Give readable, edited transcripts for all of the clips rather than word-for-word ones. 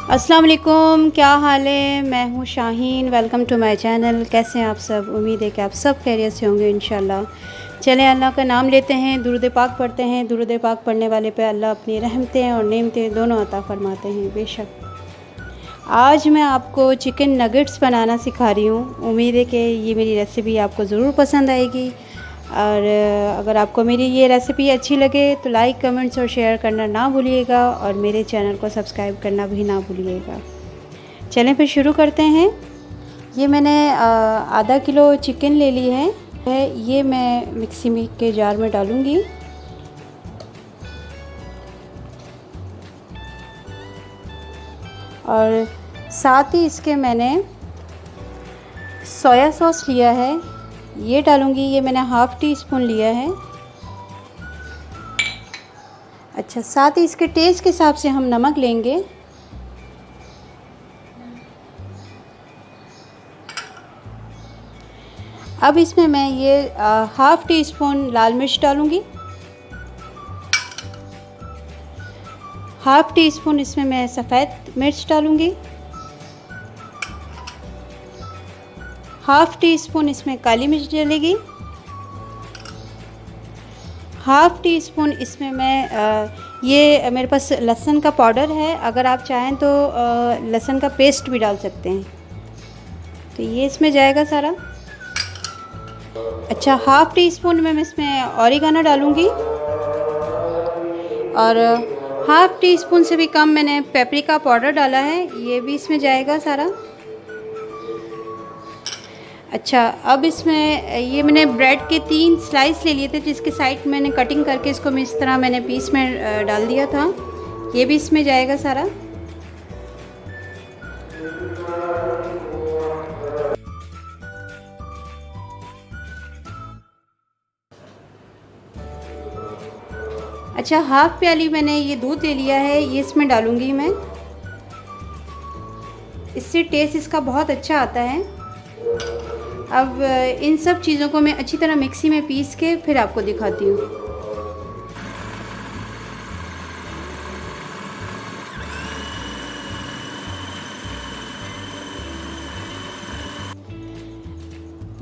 अस्सलाम वालेकुम, क्या हाल है। मैं हूँ Shaheen, welcome to my channel. कैसे हैं आप सब? उम्मीद है कि आप सब खैरियत से होंगे इंशाल्लाह। चलें अल्लाह का नाम लेते हैं, दुरूद पाक पढ़ते हैं। दुरूद पाक पढ़ने वाले पे अल्लाह अपनी रहमतें और नेमतें दोनों अता फ़रमाते हैं बेशक। आज मैं आपको चिकन नगेट्स बनाना सिखा रही हूँ। उम्मीद है कि ये मेरी रेसिपी आपको ज़रूर पसंद आएगी। और अगर आपको मेरी ये रेसिपी अच्छी लगे तो लाइक, कमेंट्स और शेयर करना ना भूलिएगा और मेरे चैनल को सब्सक्राइब करना भी ना भूलिएगा। चलें फिर शुरू करते हैं। ये मैंने आधा किलो चिकन ले ली है। ये मैं मिक्सी में के जार में डालूँगी। और साथ ही इसके मैंने सोया सॉस लिया है, ये डालूँगी। ये मैंने हाफ़ टी स्पून लिया है। अच्छा, साथ ही इसके टेस्ट के हिसाब से हम नमक लेंगे। अब इसमें मैं ये हाफ़ टी स्पून लाल मिर्च डालूँगी। हाफ़ टी स्पून इसमें मैं सफ़ेद मिर्च डालूँगी। हाफ़ टी स्पून इसमें काली मिर्च डलेगी। हाफ़ टी स्पून इसमें मैं ये मेरे पास लहसुन का पाउडर है, अगर आप चाहें तो लहसुन का पेस्ट भी डाल सकते हैं। तो ये इसमें जाएगा सारा। अच्छा, हाफ़ टी स्पून में मैं इसमें ऑरिगानो डालूँगी। और हाफ़ टी स्पून से भी कम मैंने पेपरिका पाउडर डाला है, ये भी इसमें जाएगा सारा। अच्छा, अब इसमें ये मैंने ब्रेड के 3 स्लाइस ले लिए थे, जिसके साइड मैंने कटिंग करके इसको मैं इस तरह मैंने पीस में डाल दिया था। ये भी इसमें जाएगा सारा। अच्छा, हाफ़ प्याली मैंने ये दूध ले लिया है, ये इसमें डालूँगी मैं। इससे टेस्ट इसका बहुत अच्छा आता है। अब इन सब चीज़ों को मैं अच्छी तरह मिक्सी में पीस के फिर आपको दिखाती हूँ।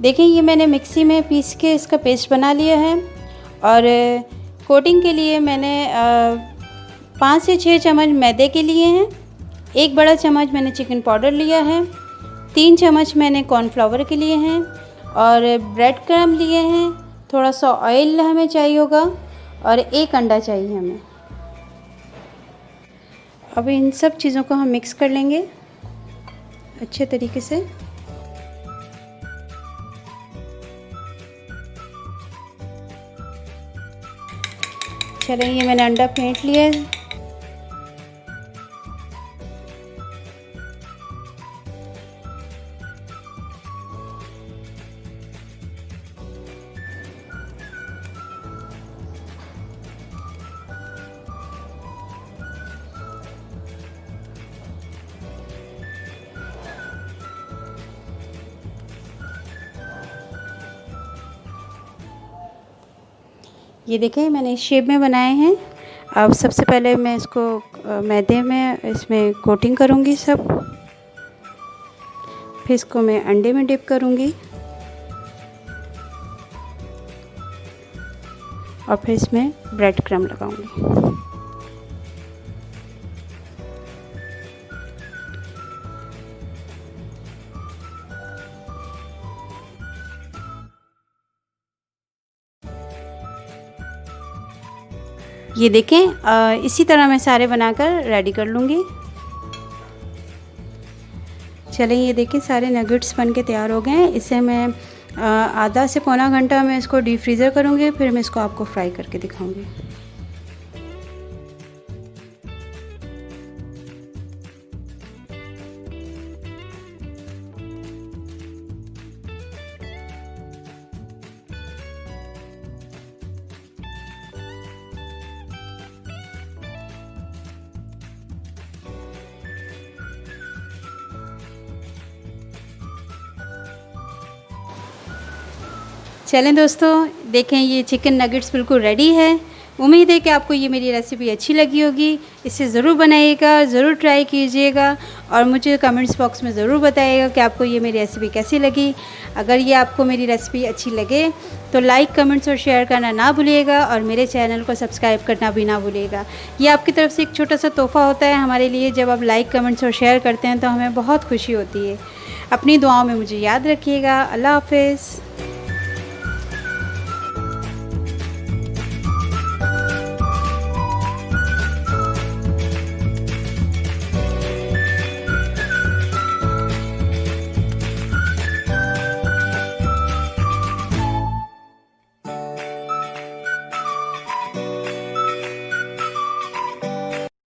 देखिए, ये मैंने मिक्सी में पीस के इसका पेस्ट बना लिया है। और कोटिंग के लिए मैंने 5 से 6 चम्मच मैदे के लिए हैं। 1 बड़ा चम्मच मैंने चिकन पाउडर लिया है। 3 चम्मच मैंने कॉर्नफ्लावर के लिए हैं। और ब्रेड क्रम्ब लिए हैं। थोड़ा सा ऑयल हमें चाहिए होगा और 1 अंडा चाहिए हमें। अब इन सब चीज़ों को हम मिक्स कर लेंगे अच्छे तरीके से। चलें, ये मैंने अंडा फेंट लिया है। ये देखें, मैंने इस शेप में बनाए हैं। अब सबसे पहले मैं इसको मैदे में इसमें कोटिंग करूँगी सब। फिर इसको मैं अंडे में डिप करूँगी और फिर इसमें ब्रेड क्रम्ब लगाऊँगी। ये देखें, इसी तरह मैं सारे बनाकर रेडी कर लूँगी। चलें, ये देखें सारे नगेट्स बन के तैयार हो गए हैं। इसे मैं आधा से पौना घंटा मैं इसको डीप फ्रीज़र करूँगी, फिर मैं इसको आपको फ्राई करके दिखाऊँगी। चलें दोस्तों, देखें ये चिकन नगेट्स बिल्कुल रेडी है। उम्मीद है कि आपको ये मेरी रेसिपी अच्छी लगी होगी। इसे ज़रूर बनाइएगा, ज़रूर ट्राई कीजिएगा और मुझे कमेंट्स बॉक्स में ज़रूर बताइएगा कि आपको ये मेरी रेसिपी कैसी लगी। अगर ये आपको मेरी रेसिपी अच्छी लगे तो लाइक, कमेंट्स और शेयर करना ना भूलिएगा और मेरे चैनल को सब्सक्राइब करना भी ना भूलिएगा। ये आपकी तरफ से एक छोटा सा तोहफ़ा होता है हमारे लिए। जब आप लाइक, कमेंट्स और शेयर करते हैं तो हमें बहुत खुशी होती है। अपनी दुआओं में मुझे याद रखिएगा। अल्लाह हाफ़िज़।